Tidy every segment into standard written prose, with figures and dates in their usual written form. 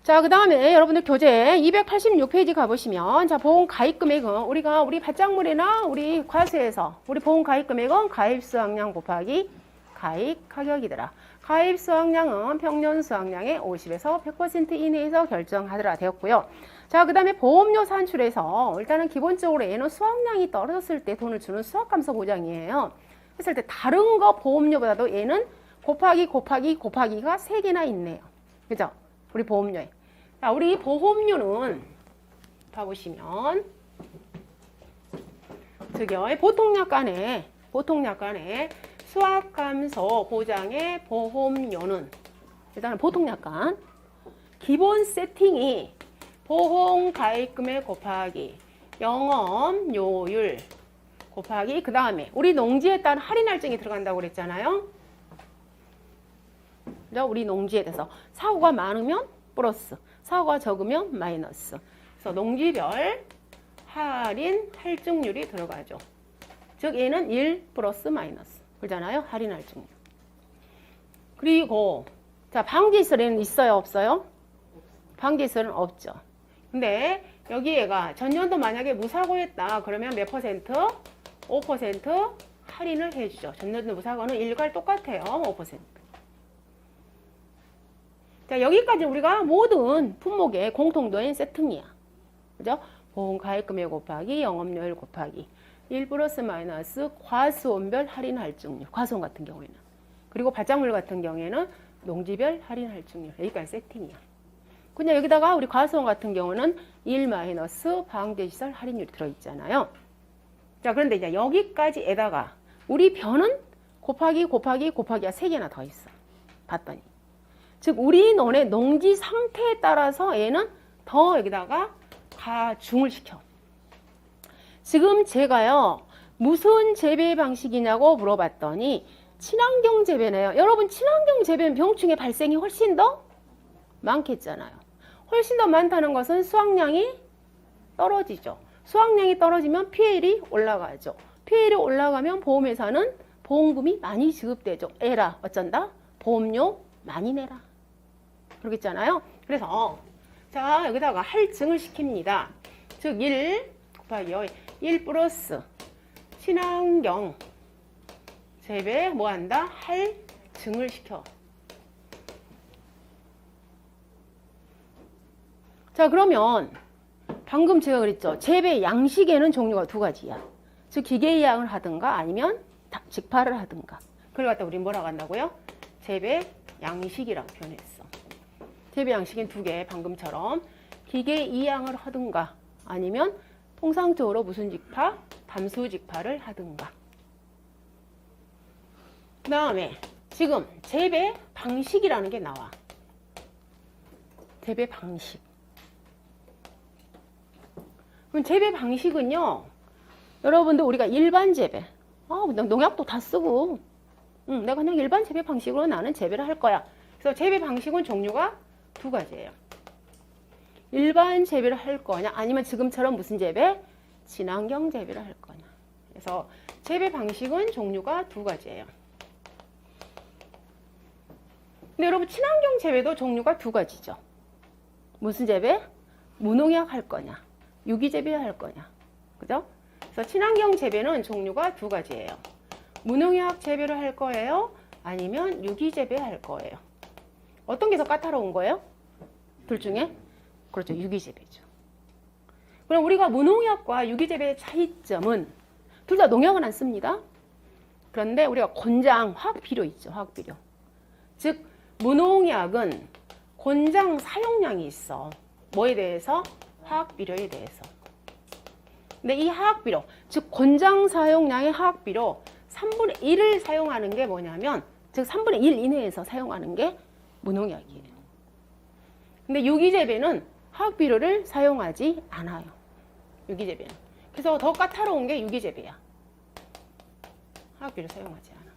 자, 그 다음에 여러분들 교재 286페이지 가보시면, 자, 보험 가입 금액은 우리 받장물이나 우리 과세에서 우리 보험 가입 금액은 가입 수확량 곱하기 가입 가격이더라. 가입 수확량은 평년 수확량의 50에서 100% 이내에서 결정하더라 되었고요. 자, 그 다음에 보험료 산출에서 일단은 기본적으로 얘는 수확량이 떨어졌을 때 돈을 주는 수확감소 보장이에요. 했을 때 다른 거 보험료보다도 얘는 곱하기가 3개나 있네요. 그죠? 우리 보험료에. 자, 우리 보험료는 봐보시면 저기요, 보통약관에 수확감소 보장의 보험료는 일단은 보통약관 기본 세팅이 보험 가입금액 곱하기 영업료율 곱하기 그 다음에 우리 농지에 따른 할인 할증이 들어간다고 그랬잖아요. 우리 농지에 대해서 사고가 많으면 플러스, 사고가 적으면 마이너스. 그래서 농지별 할인 할증률이 들어가죠. 즉 얘는 1 플러스 마이너스. 그러잖아요. 할인 할증률. 그리고 자, 방지시설에는 있어요, 없어요? 방지시설은 없죠. 근데 여기에가 전년도 만약에 무사고였다 그러면 몇 퍼센트? 5% 할인을 해주죠. 전년도 무사고는 일괄 똑같아요. 5%. 자, 여기까지 우리가 모든 품목의 공통된 세팅이야. 그죠? 보험 가입금액 곱하기 영업료율 곱하기 1 플러스 마이너스 과수원별 할인 할증률. 과수원 같은 경우에는. 그리고 받장물 같은 경우에는 농지별 할인 할증률. 여기까지 세팅이야. 그냥 여기다가 우리 과수원 같은 경우는 1 마이너스 방제시설 할인율이 들어있잖아요. 자, 그런데 이제 여기까지에다가 우리 변은 곱하기가 3개나 더 있어. 봤더니. 즉 우리 논의 농지 상태에 따라서 얘는 더 여기다가 가중을 시켜. 지금 제가요 무슨 재배 방식이냐고 물어봤더니 친환경 재배네요. 여러분 친환경 재배는 병충해 발생이 훨씬 더 많겠잖아요. 훨씬 더 많다는 것은 수확량이 떨어지죠. 수확량이 떨어지면 피해율이 올라가죠. 피해율이 올라가면 보험회사는 보험금이 많이 지급되죠. 에라 어쩐다? 보험료 많이 내라. 그러겠잖아요. 그래서 자 여기다가 할증을 시킵니다. 즉 1 곱하기요. 1 플러스 친환경 재배 뭐한다? 할증을 시켜. 자 그러면 방금 제가 그랬죠. 재배 양식에는 종류가 2가지야. 즉 기계 이양을 하든가 아니면 직파를 하든가. 그걸 갖다 우리 뭐라고 한다고요? 재배 양식이라고 표현했어. 재배 양식은 2개 방금처럼 기계 이양을 하든가 아니면 통상적으로 무슨 직파? 담수 직파를 하든가. 그 다음에 지금 재배 방식이라는 게 나와. 재배 방식. 그럼 재배 방식은요. 여러분들 우리가 일반 재배. 농약도 다 쓰고 내가 그냥 일반 재배 방식으로 나는 재배를 할 거야. 그래서 재배 방식은 종류가 2가지예요. 일반 재배를 할 거냐 아니면 지금처럼 무슨 재배? 친환경 재배를 할 거냐. 그래서 재배 방식은 종류가 2가지예요. 근데 여러분 친환경 재배도 종류가 2가지죠. 무슨 재배? 무농약 할 거냐 유기재배 할 거냐. 그죠? 그래서 친환경 재배는 종류가 2가지예요. 무농약 재배를 할 거예요? 아니면 유기재배 할 거예요? 어떤 게 더 까다로운 거예요? 둘 중에? 그렇죠. 유기재배죠. 그럼 우리가 무농약과 유기재배의 차이점은 둘 다 농약은 안 씁니다. 그런데 우리가 권장, 화학비료 있죠. 화학비료. 즉 무농약은 권장 사용량이 있어. 뭐에 대해서? 화학비료에 대해서. 근데 이 화학비료, 즉 권장 사용량의 화학비료 3분의 1을 사용하는 게 뭐냐면 즉 3분의 1 이내에서 사용하는 게 무농약이에요. 근데 유기재배는 화학비료를 사용하지 않아요. 유기재배는. 그래서 더 까다로운 게 유기재배야. 화학비료 사용하지 않아.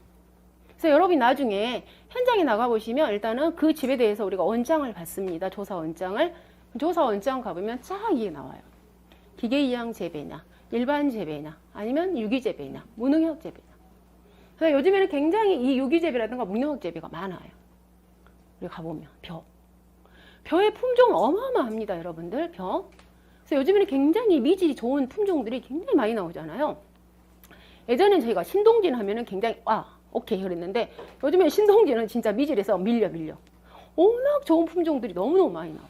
그래서 여러분이 나중에 현장에 나가보시면 일단은 그 집에 대해서 우리가 원장을 받습니다. 조사 원장을. 조사 원장 가보면 쫙 이게 나와요. 기계 이양 재배냐, 일반 재배냐, 아니면 유기재배냐, 무농약 재배냐. 그래서 요즘에는 굉장히 이 유기재배라든가 무농약 재배가 많아요. 우리 가보면 벼. 벼의 품종은 어마어마합니다, 여러분들. 벼. 그래서 요즘에는 굉장히 미질이 좋은 품종들이 굉장히 많이 나오잖아요. 예전엔 저희가 신동진 하면은 굉장히 오케이 그랬는데 요즘엔 신동진은 진짜 미질에서 밀려. 워낙 좋은 품종들이 너무너무 많이 나와.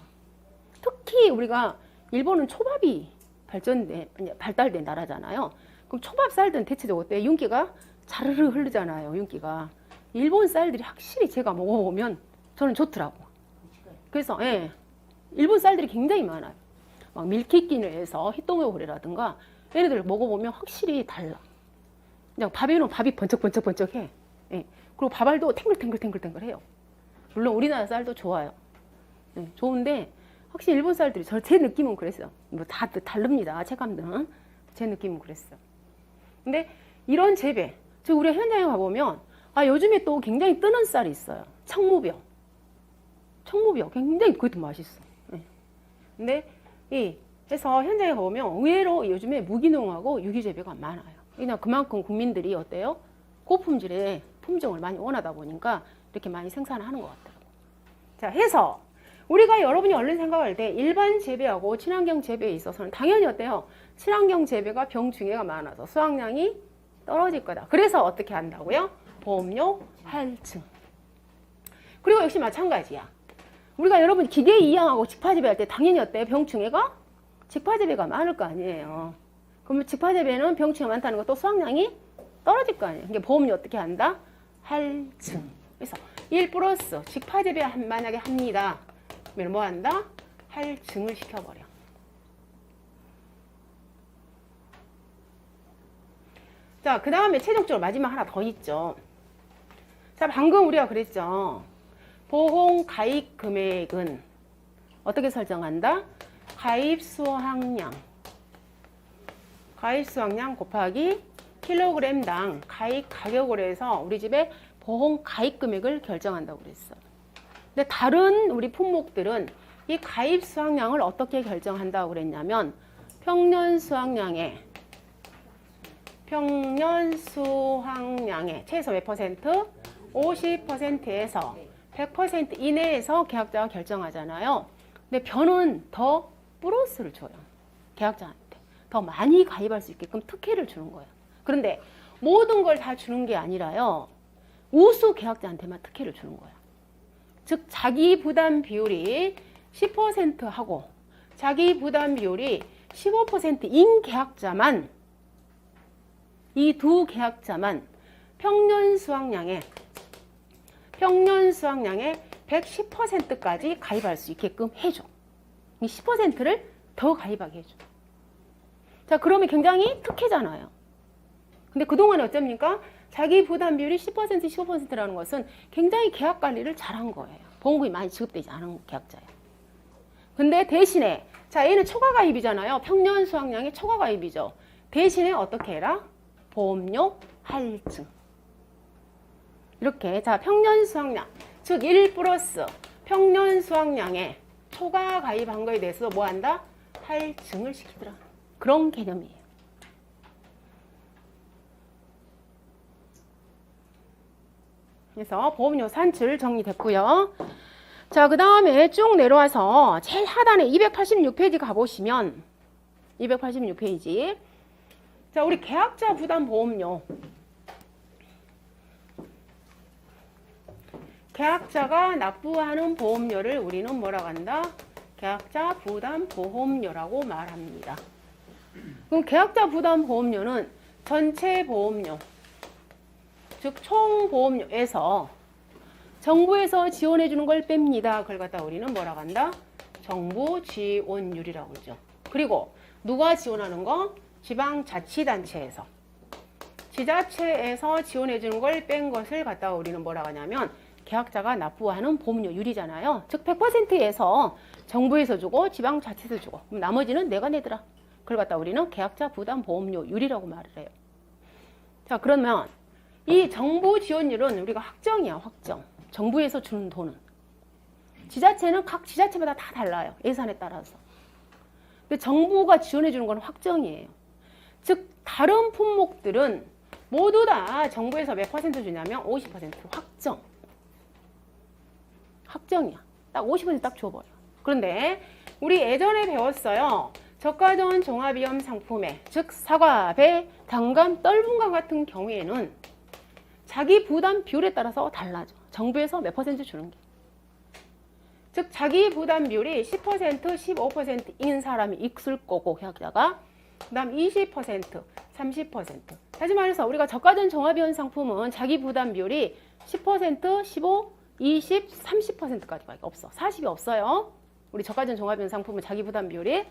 특히 우리가 일본은 초밥이 발달된 나라잖아요. 그럼 초밥 쌀들은 대체적으로 어때? 윤기가 자르르 흐르잖아요. 윤기가. 일본 쌀들이 확실히 제가 먹어보면 저는 좋더라고. 그래서 일본 쌀들이 굉장히 많아요. 막 밀키끼를 해서 히토메오레라든가 얘네들 먹어보면 확실히 달라. 그냥 밥에는 밥이 번쩍번쩍해. 그리고 밥알도 탱글탱글해요. 물론 우리나라 쌀도 좋아요. 좋은데 확실히 일본 쌀들이 제 느낌은 그랬어요. 뭐 다 다릅니다. 체감들은. 제 느낌은 그랬어요. 근데 이런 재배, 즉 우리가 현장에 가보면 요즘에 또 굉장히 뜨는 쌀이 있어요. 청무벼 굉장히 그것도 맛있어. 근데 해서 현장에 가보면 의외로 요즘에 무기농하고 유기재배가 많아요. 그냥 그만큼 국민들이 어때요? 고품질의 품종을 많이 원하다 보니까 이렇게 많이 생산하는 것 같더라고요. 자, 해서 우리가 여러분이 얼른 생각할 때 일반 재배하고 친환경 재배에 있어서는 당연히 어때요? 친환경 재배가 병충해가 많아서 수확량이 떨어질 거다. 그래서 어떻게 한다고요? 보험료 할증. 그리고 역시 마찬가지야. 우리가 여러분 기계 이양하고 직파재배 할 때 당연히 어때요? 병충해가? 직파재배가 많을 거 아니에요. 그러면 직파재배는 병충해가 많다는 것도 수확량이 떨어질 거 아니에요. 그러니까 보험료 어떻게 한다? 할증. 그래서 1 플러스 직파재배 만약에 합니다. 그러면 뭐 한다? 할증을 시켜버려. 자, 그 다음에 최종적으로 마지막 하나 더 있죠. 자, 방금 우리가 그랬죠. 보험 가입 금액은 어떻게 설정한다? 가입 수확량 곱하기 킬로그램당 가입 가격으로 해서 우리 집에 보험 가입 금액을 결정한다고 그랬어. 근데 다른 우리 품목들은 이 가입 수확량을 어떻게 결정한다고 그랬냐면 평년 수확량의 최소 몇 퍼센트? 50%에서 100% 이내에서 계약자가 결정하잖아요. 근데 벼는 더 플러스를 줘요. 계약자한테. 더 많이 가입할 수 있게끔 특혜를 주는 거예요. 그런데 모든 걸 다 주는 게 아니라요. 우수 계약자한테만 특혜를 주는 거예요. 즉 자기 부담 비율이 10% 하고 자기 부담 비율이 15%인 계약자만 이 두 계약자만 평년 수확량의 110%까지 가입할 수 있게끔 해줘. 이 10%를 더 가입하게 해줘. 자, 그러면 굉장히 특혜잖아요. 근데 그동안에 어쩝니까? 자기 부담 비율이 10%, 15%라는 것은 굉장히 계약 관리를 잘한 거예요. 보험금이 많이 지급되지 않은 계약자예요. 근데 대신에, 자, 얘는 초과 가입이잖아요. 평년 수확량의 초과 가입이죠. 대신에 어떻게 해라? 보험료 할증. 이렇게, 자, 평년 수확량, 즉 1 플러스 평년 수확량에 초과 가입한 거에 대해서 뭐 한다? 할증을 시키더라. 그런 개념이에요. 그래서 보험료 산출 정리됐고요. 자, 그 다음에 쭉 내려와서 제일 하단에 286페이지 가보시면 286페이지. 자, 우리 계약자 부담 보험료. 계약자가 납부하는 보험료를 우리는 뭐라고 한다? 계약자 부담 보험료라고 말합니다. 그럼 계약자 부담 보험료는 전체 보험료, 즉 총 보험료에서 정부에서 지원해 주는 걸 뺍니다. 그걸 갖다 우리는 뭐라고 한다? 정부 지원율이라고 그러죠. 그리고 누가 지원하는 거? 지방자치단체에서. 지자체에서 지원해 주는 걸 뺀 것을 갖다가 우리는 뭐라고 하냐면 계약자가 납부하는 보험료율이잖아요. 즉 100%에서 정부에서 주고 지방자치에서 주고 그럼 나머지는 내가 내더라. 그걸 갖다 우리는 계약자 부담 보험료율이라고 말을 해요. 자, 그러면 이 정부 지원율은 우리가 확정이야, 확정. 정부에서 주는 돈은. 지자체는 각 지자체마다 다 달라요. 예산에 따라서. 근데 정부가 지원해 주는 건 확정이에요. 즉 다른 품목들은 모두 다 정부에서 몇 퍼센트 주냐면 50% 확정. 확정이야. 딱 50% 딱 줘버려. 그런데 우리 예전에 배웠어요. 저가전 종합위험 상품에 즉 사과, 배, 단감, 떫은감 같은 경우에는 자기 부담 비율에 따라서 달라져. 정부에서 몇 퍼센트 주는 게. 즉 자기 부담 비율이 10%, 15%인 사람이 있을 거고 계약자가 그 다음 20%, 30%. 다시 말해서 우리가 저가전 종합위험 상품은 자기 부담 비율이 10%, 15, 20, 30%까지밖에 없어. 40이 없어요. 우리 저가전 종합위험 상품은 자기 부담 비율이.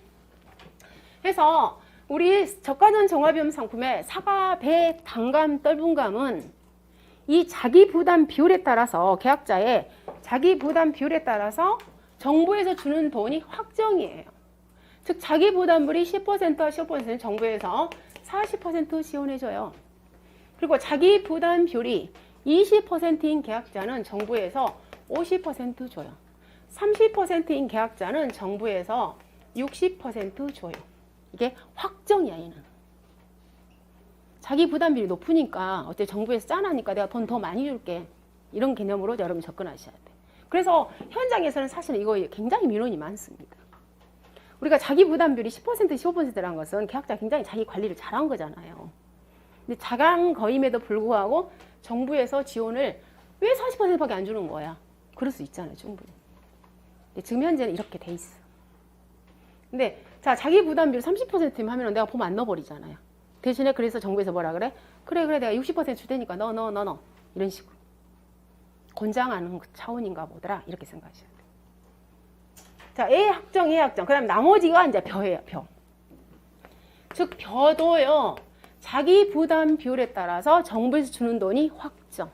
해서 우리 저가전 종합위험 상품의 사과, 배, 단감, 떫은감은 이 자기 부담 비율에 따라서 계약자의 자기 부담 비율에 따라서 정부에서 주는 돈이 확정이에요. 즉 자기 부담률이 10%와 15%는 정부에서 40% 지원해줘요. 그리고 자기 부담 비율이 20%인 계약자는 정부에서 50% 줘요. 30%인 계약자는 정부에서 60% 줘요. 이게 확정이야, 얘는. 자기 부담 비율이 높으니까 어째 정부에서 짠하니까 내가 돈 더 많이 줄게. 이런 개념으로 여러분 접근하셔야 돼. 그래서 현장에서는 사실 이거 굉장히 민원이 많습니다. 우리가 자기 부담 비율이 10%, 15%라는 것은 계약자 굉장히 자기 관리를 잘한 거잖아요. 근데 자강 거임에도 불구하고 정부에서 지원을 왜 40%밖에 안 주는 거야? 그럴 수 있잖아요, 충분히. 지금 현재는 이렇게 돼 있어. 근데 자 자기 부담 비율 30%면 하면 내가 폼 안 넣어버리잖아요. 대신에 그래서 정부에서 뭐라 그래? 그래 내가 60%줄 테니까 넣어 이런 식으로 권장하는 차원인가 보더라 이렇게 생각하셔야 돼요. 자 A 확정, A 확정. 그다음 나머지가 이제 벼예요. 벼. 즉 벼도요 자기 부담 비율에 따라서 정부에서 주는 돈이 확정.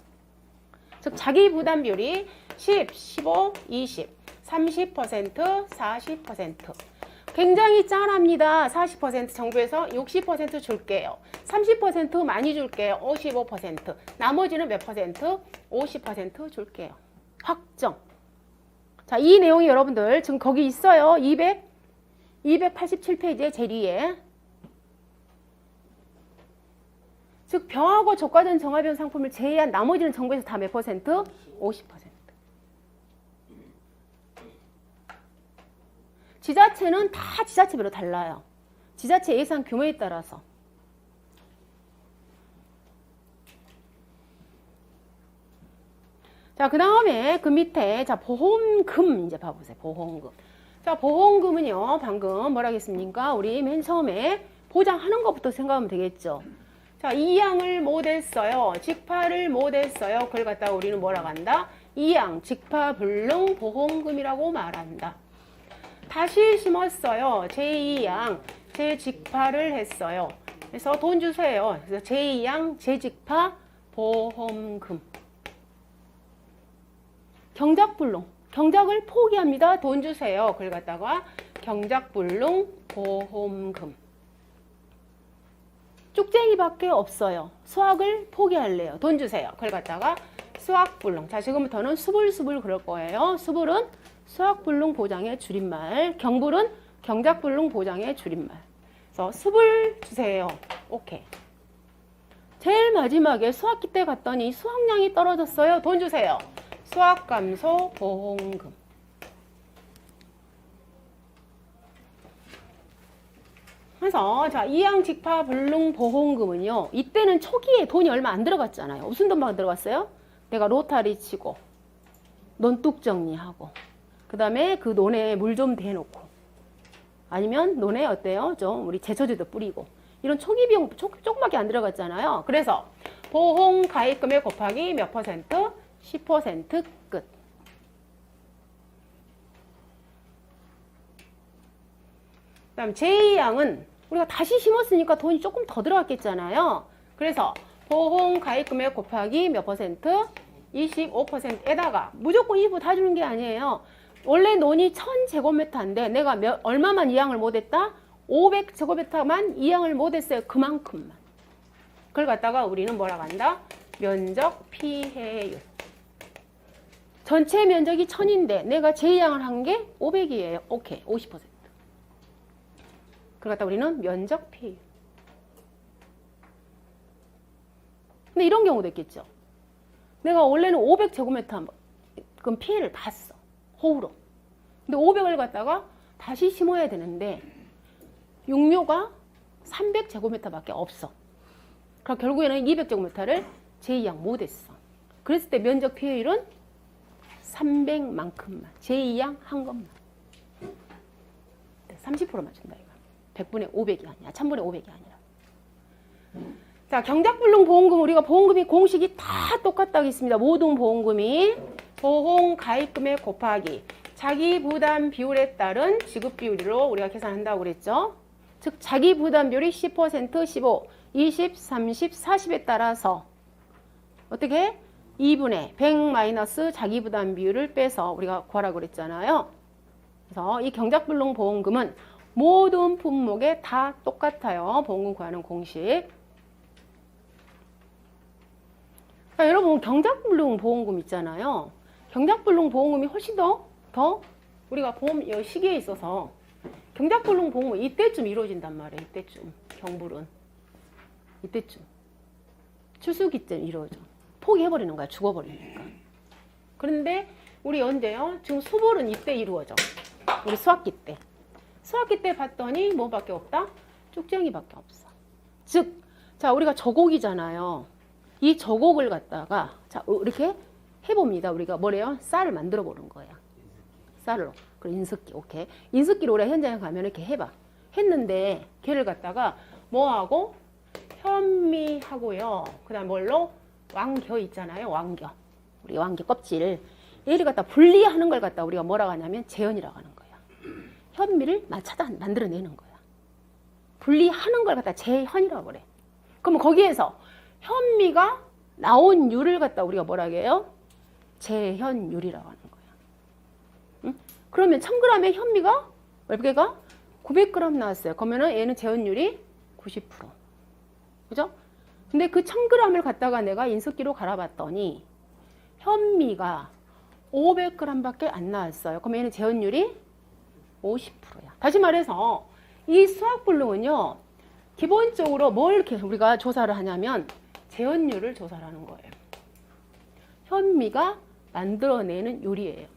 즉 자기 부담 비율이 10, 15, 20, 30%, 40%. 굉장히 짠합니다. 40% 정부에서 60% 줄게요. 30% 많이 줄게요. 55%. 나머지는 몇 퍼센트? 50% 줄게요. 확정. 자, 이 내용이 여러분들 지금 거기 있어요. 287페이지에 제일 위에. 즉 병하고 저가전 종합위험 상품을 제외한 나머지는 정부에서 다 몇 퍼센트? 50%. 지자체는 다 지자체별로 달라요. 지자체 예산 규모에 따라서. 자, 그 다음에 그 밑에 자 보험금 이제 봐보세요. 보험금. 자, 보험금은요. 방금 뭐라 했습니까? 우리 맨 처음에 보장하는 것부터 생각하면 되겠죠. 자, 이양을 못했어요. 직파를 못했어요. 그걸 갖다가 우리는 뭐라고 한다? 이양, 직파, 불능, 보험금이라고 말한다. 다시 심었어요. 제2양, 재직파를 했어요. 그래서 돈 주세요. 그래서 제2양, 재직파, 보험금. 경작불능, 경작을 포기합니다. 돈 주세요. 그걸 갖다가 경작불능, 보험금. 쭉쟁이밖에 없어요. 수학을 포기할래요. 돈 주세요. 그걸 갖다가 수학불능. 자, 지금부터는 수불 그럴 거예요. 수불은 수학불능 보장의 줄임말, 경불은 경작불능 보장의 줄임말. 그래서 수불 주세요. 오케이. 제일 마지막에 수학기 때 갔더니 수학량이 떨어졌어요. 돈 주세요. 수학감소 보험금. 그래서 자 이양직파 불능 보험금은요. 이때는 초기에 돈이 얼마 안 들어갔잖아요. 무슨 돈만 들어갔어요? 내가 로타리 치고 논둑 정리하고 그 다음에 그 논에 물 좀 대놓고 아니면 논에 어때요? 좀 우리 제초제도 뿌리고 이런 초기 비용 조금밖에 안 들어갔잖아요. 그래서 보험 가입금액 곱하기 몇 퍼센트? 10% 끝. 그 다음 제2양은 우리가 다시 심었으니까 돈이 조금 더 들어갔겠잖아요. 그래서 보험 가입금액 곱하기 몇 퍼센트? 25%에다가 무조건 25 다 주는 게 아니에요. 원래 논이 1000제곱미터인데 내가 얼마만 이양을 못했다? 500제곱미터만 이양을 못했어요. 그만큼만. 그걸 갖다가 우리는 뭐라고 한다? 면적 피해율. 전체 면적이 1000인데 내가 제2양을 한 게 500이에요. 오케이, 50%. 그걸 갖다 우리는 면적 피해율. 근데 이런 경우도 있겠죠. 내가 원래는 500제곱미터 그럼 피해를 봤어. 호우로. 근데 500을 갖다가 다시 심어야 되는데 육묘가 300제곱미터밖에 없어. 그럼 결국에는 200제곱미터를 제2양 못했어. 그랬을 때 면적 피해율은 300만큼만, 제2양 한 것만. 30%만 준다 이거. 100분의 500이 아니야. 1000분의 500이 아니라. 자, 경작불능 보험금, 우리가 보험금이 공식이 다 똑같다고 했습니다. 모든 보험금이 보험 가입금액 곱하기 자기 부담 비율에 따른 지급 비율로 우리가 계산한다고 그랬죠. 즉 자기 부담 비율이 10%, 15, 20, 30, 40에 따라서 어떻게 2분의 100 마이너스 자기 부담 비율을 빼서 우리가 구하라고 그랬잖아요. 그래서 이 경작불능 보험금은 모든 품목에 다 똑같아요. 보험금 구하는 공식. 자, 여러분 경작불능 보험금 있잖아요. 경작불능 보험금이 훨씬 더 우리가 보험 시기에 있어서 경작불능 보험은 이때쯤 이루어진단 말이에요. 이때쯤 경불은 이때쯤 출수기쯤 이루어져. 포기해버리는 거야. 죽어버리니까. 그런데 우리 언제요? 지금 수불은 이때 이루어져. 우리 수학기 때. 수학기 때 봤더니 뭐밖에 없다? 쭉쟁이밖에 없어. 즉, 자 우리가 저곡이잖아요. 이 저곡을 갖다가 자 이렇게 해봅니다. 우리가 뭐래요? 쌀을 만들어 보는 거야. 쌀로. 그리고 인석기. 오케이. 인석기로 우리가 현장에 가면 이렇게 해봐. 했는데 걔를 갖다가 뭐하고? 현미하고요. 그 다음 뭘로? 왕겨 있잖아요. 왕겨. 우리 왕겨 껍질. 얘를 갖다 분리하는 걸 갖다 우리가 뭐라고 하냐면 재현이라고 하는 거야. 현미를 맞춰다 만들어내는 거야. 분리하는 걸 갖다 재현이라고 그래. 그러면 거기에서 현미가 나온 율을 갖다 우리가 뭐라고 해요? 재현율이라고 하는 거야. 응? 그러면 1000g의 현미가 몇 개가? 900g 나왔어요. 그러면은 얘는 재현율이 90%. 그죠? 근데 그 1000g을 갖다가 내가 인석기로 갈아봤더니 현미가 500g밖에 안 나왔어요. 그럼 얘는 재현율이 50%야. 다시 말해서 이 수학불능은요. 기본적으로 뭘 이렇게 우리가 조사를 하냐면 재현율을 조사를 하는 거예요. 현미가 만들어내는 요리예요.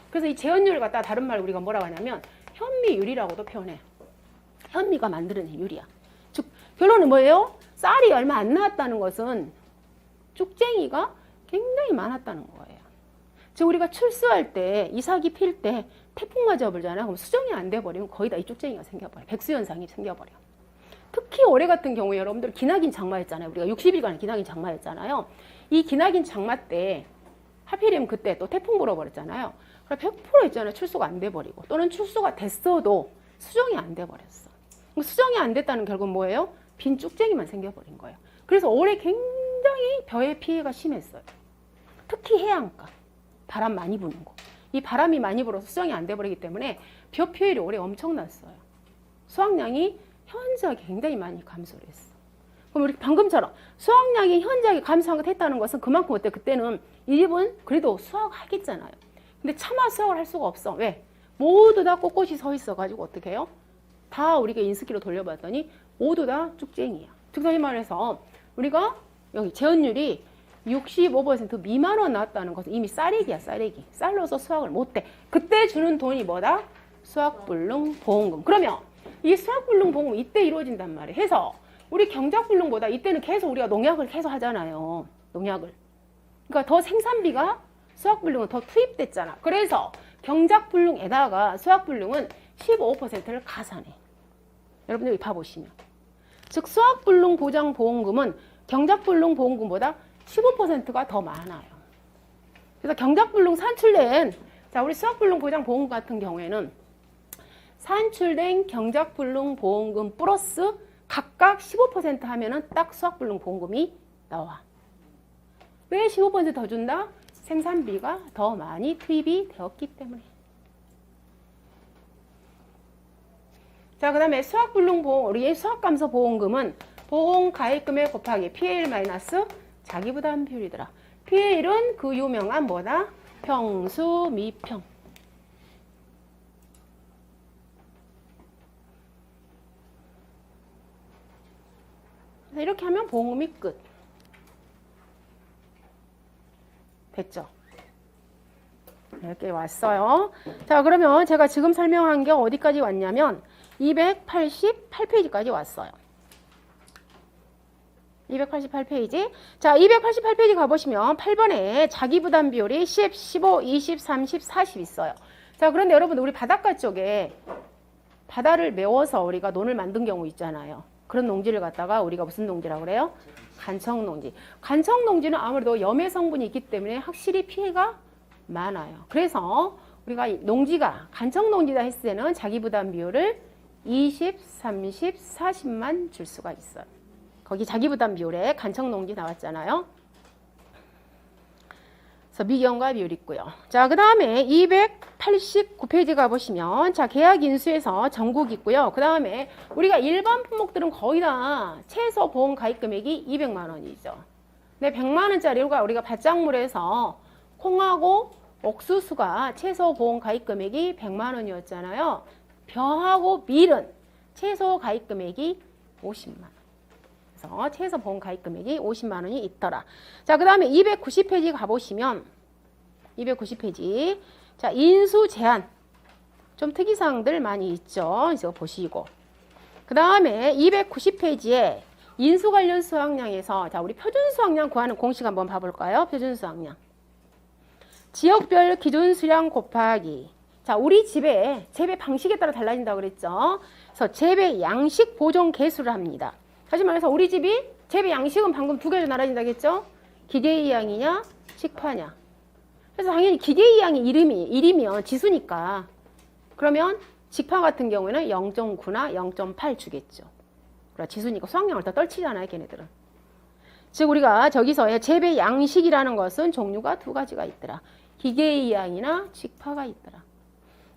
그래서 이 재현율을 갖다가 다른 말로 우리가 뭐라고 하냐면 현미율이라고도 표현해. 현미가 만들어낸 요리야. 즉 결론은 뭐예요? 쌀이 얼마 안 나왔다는 것은 쭉쟁이가 굉장히 많았다는 거예요. 즉 우리가 출수할 때 이삭이 필 때 태풍 맞아버리잖아요. 그럼 수정이 안 돼버리면 거의 다 이 쭉쟁이가 생겨버려. 백수현상이 생겨버려. 특히 올해 같은 경우에 여러분들 기나긴 장마였잖아요. 우리가 60일간 기나긴 장마였잖아요. 이 기나긴 장마 때 하필이면 그때 또 태풍 불어버렸잖아요. 그럼 100% 있잖아요. 출수가 안 돼버리고 또는 출수가 됐어도 수정이 안 돼버렸어. 수정이 안 됐다는 결국은 뭐예요? 빈 쭉쟁이만 생겨버린 거예요. 그래서 올해 굉장히 벼의 피해가 심했어요. 특히 해안가 바람 많이 부는 거. 이 바람이 많이 불어서 수정이 안 돼버리기 때문에 벼 피해율이 올해 엄청났어요. 수확량이 현저하게 굉장히 많이 감소를 했어. 그럼 우리 방금처럼 수확량이 현저하게 감소했다는 것은 그만큼 어때? 그때는 이 집은 그래도 수확하겠잖아요. 근데 차마 수확을 할 수가 없어. 왜? 모두 다 꼿꼿이 서 있어가지고 어떻게 해요? 다 우리가 인스키로 돌려봤더니 모두 다 쭉쟁이야. 즉 다시 말해서 우리가 여기 재현율이 65% 미만으로 나왔다는 것은 이미 쌀액이야. 쌀액이. 쌀로서 수확을 못해. 그때 주는 돈이 뭐다? 수학불능 보험금. 그러면 이 수학불능 보험금 이때 이루어진단 말이에요. 해서 우리 경작불능보다 이때는 계속 우리가 농약을 계속 하잖아요. 농약을. 그러니까 더 생산비가 수학불능은 더 투입됐잖아. 그래서 경작불능에다가 수학불능은 15%를 가산해. 여러분들 여기 봐보시면. 즉 수학불능 보장 보험금은 경작불능 보험금보다 15%가 더 많아요. 그래서 경작불능 산출된 자 우리 수학불능 보장 보험금 같은 경우에는 산출된 경작불능 보험금 플러스 각각 15% 하면은 딱 수학불능 보험금이 나와. 왜 15% 더 준다? 생산비가 더 많이 투입이 되었기 때문에. 자, 그 다음에 수학불능 보험, 우리 수학감소 보험금은 보험 가입금액 곱하기 PAL 마이너스 자기부담 비율이더라. PAL은 그 유명한 뭐다? 평수 미평. 이렇게 하면 보험금이 끝. 됐죠? 이렇게 왔어요. 자, 그러면 제가 지금 설명한 게 어디까지 왔냐면 288페이지까지 왔어요. 288페이지. 자, 288페이지 가보시면 8번에 자기부담 비율이 10, 15, 20, 30, 40 있어요. 자, 그런데 여러분 우리 바닷가 쪽에 바다를 메워서 우리가 논을 만든 경우 있잖아요. 그런 농지를 갖다가 우리가 무슨 농지라고 그래요? 간청농지. 간청농지는 아무래도 염해 성분이 있기 때문에 확실히 피해가 많아요. 그래서 우리가 농지가 간청농지다 했을 때는 자기부담 비율을 20, 30, 40만 줄 수가 있어요. 거기 자기부담 비율에 간청농지 나왔잖아요. 그래서 미경과 비율 있고요. 자, 그 다음에 289페이지 가보시면 자, 계약 인수에서 전국 있고요. 그 다음에 우리가 일반 품목들은 거의 다 최소 보험 가입 금액이 200만 원이죠. 근데 100만 원짜리가 우리가 밭작물에서 콩하고 옥수수가 최소 보험 가입 금액이 100만 원이었잖아요. 벼하고 밀은 최소 가입 금액이 50만 원. 그래서 최소 보험 가입 금액이 50만 원이 있더라. 자, 그 다음에 290페이지 가보시면 290페이지. 자, 인수 제한. 좀 특이사항들 많이 있죠. 이거 보시고. 그 다음에 290페이지에 인수 관련 수확량에서 자, 우리 표준 수확량 구하는 공식 한번 봐볼까요? 표준 수확량. 지역별 기준 수량 곱하기. 자, 우리 집에 재배 방식에 따라 달라진다고 그랬죠. 그래서 재배 양식 보존 개수를 합니다. 다시 말해서 우리 집이 재배 양식은 방금 두 개로 나눠진다고 했죠. 기계이양이냐 직파냐. 그래서 당연히 기계이양이 1이면 지수니까 그러면 직파 같은 경우에는 0.9나 0.8 주겠죠. 그래, 지수니까 수확량을 더 떨치잖아요, 걔네들은. 즉 우리가 저기서의 재배 양식이라는 것은 종류가 두 가지가 있더라. 기계이양이나 직파가 있더라.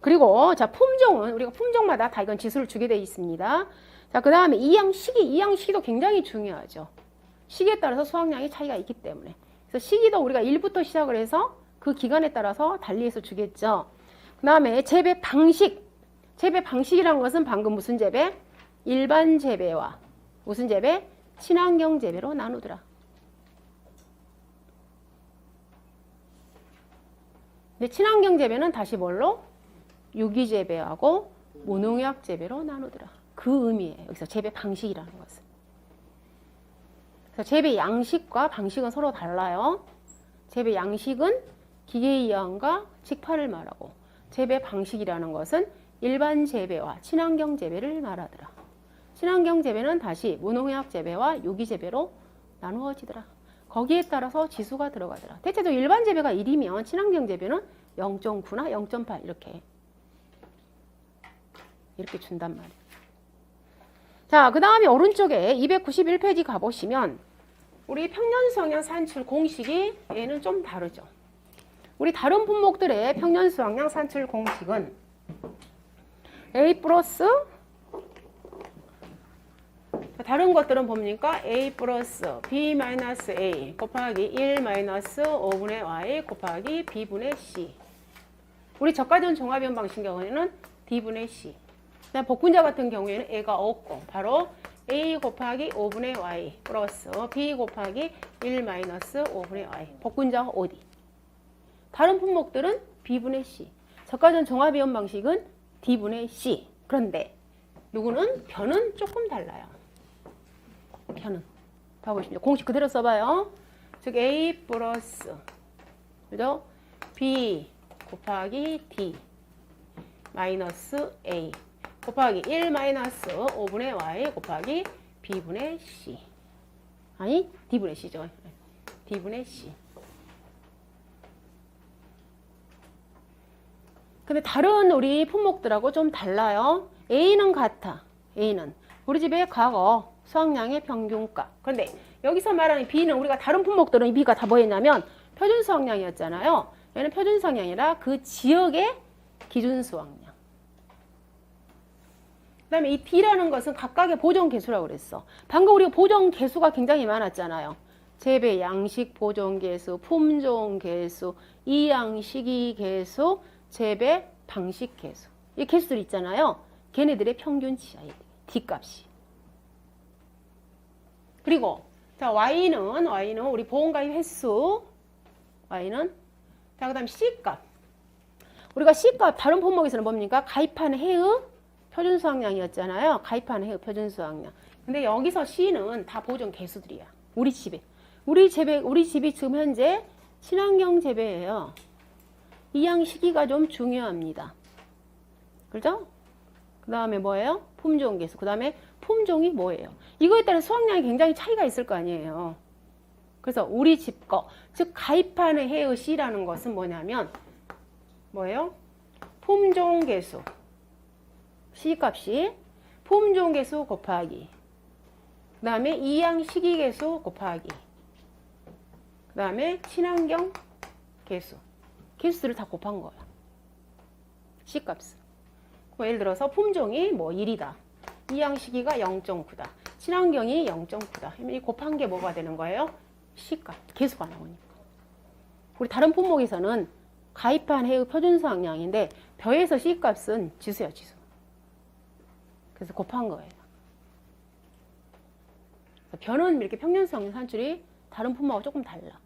그리고 자, 품종은 우리가 품종마다 다 이건 지수를 주게 되어 있습니다. 자, 그 다음에 이양시기도 굉장히 중요하죠. 시기에 따라서 수확량이 차이가 있기 때문에. 그래서 시기도 우리가 1부터 시작을 해서 그 기간에 따라서 달리해서 주겠죠. 그 다음에 재배 방식. 재배 방식이라는 것은 방금 무슨 재배? 일반 재배와 무슨 재배? 친환경 재배로 나누더라. 근데 친환경 재배는 다시 뭘로? 유기 재배하고 무농약 재배로 나누더라. 그 의미예요. 여기서 재배 방식이라는 것은. 그래서 재배 양식과 방식은 서로 달라요. 재배 양식은 기계이양과 직파를 말하고 재배 방식이라는 것은 일반 재배와 친환경 재배를 말하더라. 친환경 재배는 다시 무농약 재배와 유기 재배로 나누어지더라. 거기에 따라서 지수가 들어가더라. 대체적으로 일반 재배가 1이면 친환경 재배는 0.9나 0.8 이렇게 준단 말이에요. 자, 그 다음에 오른쪽에 291페이지 가보시면 우리 평년수확량 산출 공식이 얘는 좀 다르죠. 우리 다른 품목들의 평년수확량 산출 공식은 A 플러스 다른 것들은 뭡니까? A 플러스 B 마이너스 A 곱하기 1 마이너스 5분의 Y 곱하기 B분의 C. 우리 저가전 종합이온 방식 경우에는 D분의 C. 복분자 같은 경우에는 A가 없고 바로 A 곱하기 5분의 Y 플러스 B 곱하기 1 마이너스 5분의 Y. 복분자가 어디? 다른 품목들은 B분의 C. 저가전 종합이온 방식은 D분의 C. 그런데 누구는? 변은 조금 달라요. 변은. 봐보십시오. 공식 그대로 써봐요. 즉 A 플러스 그죠? B 곱하기 D 마이너스 A 곱하기 1 마이너스 5분의 Y 곱하기 B분의 C. 아니, D분의 C죠. D분의 C. 근데 다른 우리 품목들하고 좀 달라요. A는 같아. A는 우리 집의 과거 수확량의 평균값. 그런데 여기서 말하는 B는 우리가 다른 품목들은 이 B가 다 뭐였냐면 표준 수확량이었잖아요. 얘는 표준 수확량이 아니라 그 지역의 기준 수확량. 그 다음에 이 D라는 것은 각각의 보존 개수라고 그랬어. 방금 우리가 보존 개수가 굉장히 많았잖아요. 재배 양식 보존 개수, 품종 개수, 이양식이 개수, 재배 방식 개수. 이 개수들 있잖아요. 걔네들의 평균치야. D값이. 그리고 자 Y는 우리 보험가입 횟수. Y는 자 그다음 C값. 우리가 C값 다른 품목에서는 뭡니까? 가입하는 해의 표준 수확량이었잖아요. 가입하는 해의 표준 수확량. 근데 여기서 C는 다 보존 개수들이야. 우리 집이 지금 현재 친환경 재배예요. 이양 시기가 좀 중요합니다. 그죠? 그 다음에 뭐예요? 품종 개수. 그 다음에 품종이 뭐예요? 이거에 따라 수확량이 굉장히 차이가 있을 거 아니에요. 그래서 우리 집 거, 즉 가입하는 해의 C라는 것은 뭐냐면 뭐예요? 품종 개수. C 값이 품종 개수 곱하기 그 다음에 이양 시기 개수 곱하기 그 다음에 친환경 개수. 개수를 다 곱한 거야. C 값은. 예를 들어서 품종이 뭐 1이다. 이양 시기가 0.9다. 친환경이 0.9다. 이 곱한 게 뭐가 되는 거예요? C 값. 개수가 나오니까. 우리 다른 품목에서는 가입한 해의 표준 수확량인데 벼에서 C 값은 지수야, 지수. 그래서 곱한 거예요. 벼는 이렇게 평년 수확량 산출이 다른 품목하고 조금 달라.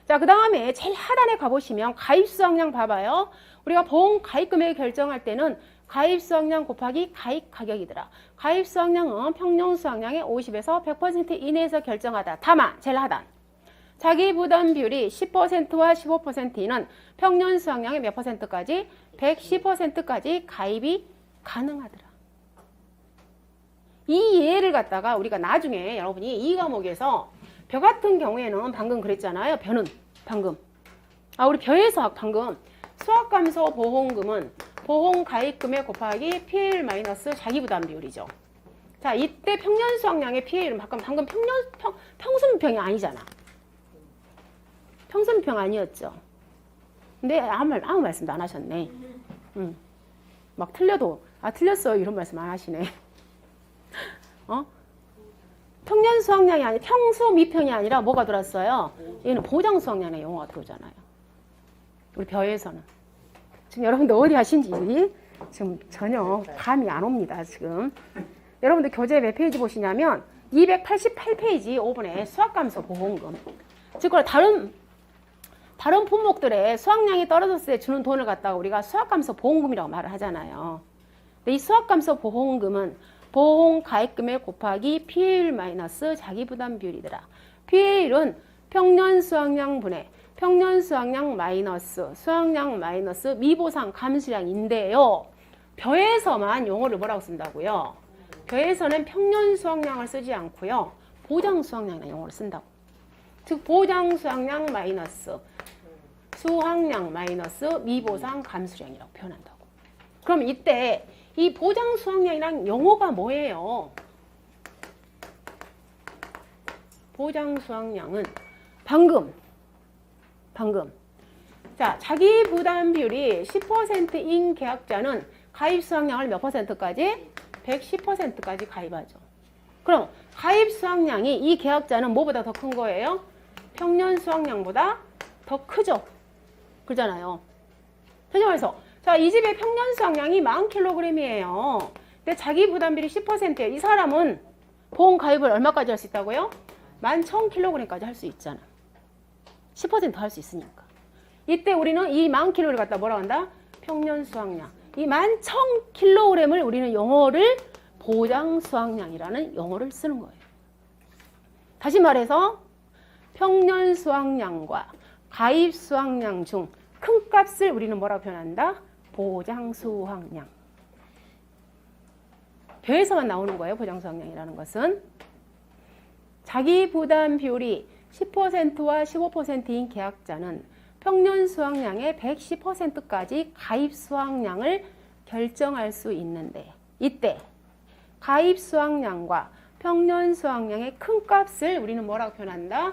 자, 그 다음에 제일 하단에 가보시면 가입 수확량 봐봐요. 우리가 보험 가입 금액을 결정할 때는 가입 수확량 곱하기 가입 가격이더라. 가입 수확량은 평년 수확량의 50에서 100% 이내에서 결정하다. 다만 제일 하단. 자기 부담 비율이 10%와 15%는 평년 수확량의 몇 %까지? 110%까지 가입이 가능하더라. 이 예를 갖다가 우리가 나중에 여러분이 이 과목에서 벼 같은 경우에는 방금 그랬잖아요. 벼는 방금. 우리 벼에서 방금 수확감소 보험금은 보험 가입금액 곱하기 PAL 마이너스 자기 부담 비율이죠. 자, 이때 평년 수확량의 PAL은 방금 평순평이 아니잖아. 평순평 아니었죠. 근데 아무 말씀도 안 하셨네. 막 틀려도 틀렸어요 이런 말씀 안 하시네. 평년 수확량이 아니라 평수 미평이 아니라 뭐가 들었어요? 얘는 보장 수확량의 용어가 들어오잖아요. 우리 벼에서는. 지금 여러분들 어디 하신지 지금 전혀 감이 안 옵니다. 지금 여러분들 교재 몇 페이지 보시냐면 288페이지 5번에 수확감소 보험금. 즉 다른 품목들의 수확량이 떨어졌을 때 주는 돈을 갖다가 우리가 수확감소 보험금이라고 말을 하잖아요. 근데 이 수확감소 보험금은 보험 가입금액 곱하기 PAL 마이너스 자기 부담 비율이더라. PAL은 평년 수확량 분의 평년 수확량 마이너스 수확량 마이너스 미보상 감수량인데요. 벼에서만 용어를 뭐라고 쓴다고요? 벼에서는 평년 수확량을 쓰지 않고요. 보장 수확량이라는 용어를 쓴다고. 즉 보장 수확량 마이너스 수확량 마이너스 미보상 감수량이라고 표현한다고. 그럼 이때 이 보장 수확량이란 용어가 뭐예요? 보장 수확량은 방금 자, 자기 부담 비율이 10%인 계약자는 가입 수확량을 몇 %까지? 110%까지 가입하죠. 그럼 가입 수확량이 이 계약자는 뭐보다 더 큰 거예요? 평년 수확량보다 더 크죠. 그러잖아요. 다시 말해서 자, 이 집의 평년 수확량이 10,000kg이에요. 근데 자기 부담 비율이 10%예요. 이 사람은 보험 가입을 얼마까지 할 수 있다고요? 11,000kg까지 할 수 있잖아. 10% 할 수 있으니까. 이때 우리는 이 10,000kg를 갖다 뭐라고 한다? 평년 수확량. 이 11,000kg을 우리는 용어를 보장 수확량이라는 용어를 쓰는 거예요. 다시 말해서 평년 수확량과 가입 수확량 중 큰 값을 우리는 뭐라고 표현한다? 보장 수확량. 벼에서만 나오는 거예요. 보장 수확량이라는 것은. 자기 부담 비율이 10%와 15%인 계약자는 평년 수확량의 110%까지 가입 수확량을 결정할 수 있는데 이때 가입 수확량과 평년 수확량의 큰 값을 우리는 뭐라고 표현한다?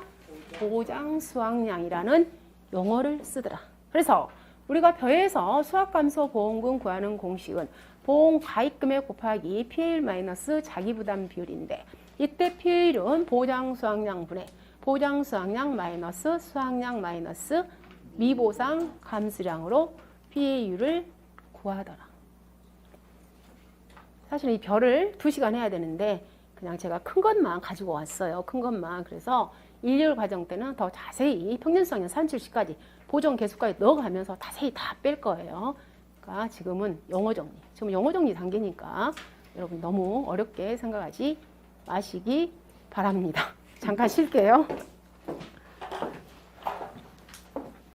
보장 수확량이라는 용어를 쓰더라. 그래서 우리가 벼에서 수확감소 보험금 구하는 공식은 보험 가입금액 곱하기 PAL 마이너스 자기 부담 비율인데 이때 PAL은 보장 수확량 분의 보장 수확량 마이너스 수확량 마이너스 미보상 감수량으로 PA율을 구하더라. 사실 이 벼를 2시간 해야 되는데 그냥 제가 큰 것만 가지고 왔어요. 큰 것만. 그래서 1, 2월 과정 때는 더 자세히 평균성의 산출시까지 보정 개수까지 넣어가면서 자세히 다 뺄 거예요. 그러니까 지금은 영어 정리. 지금 영어 정리 단계니까 여러분 너무 어렵게 생각하지 마시기 바랍니다. 잠깐 쉴게요.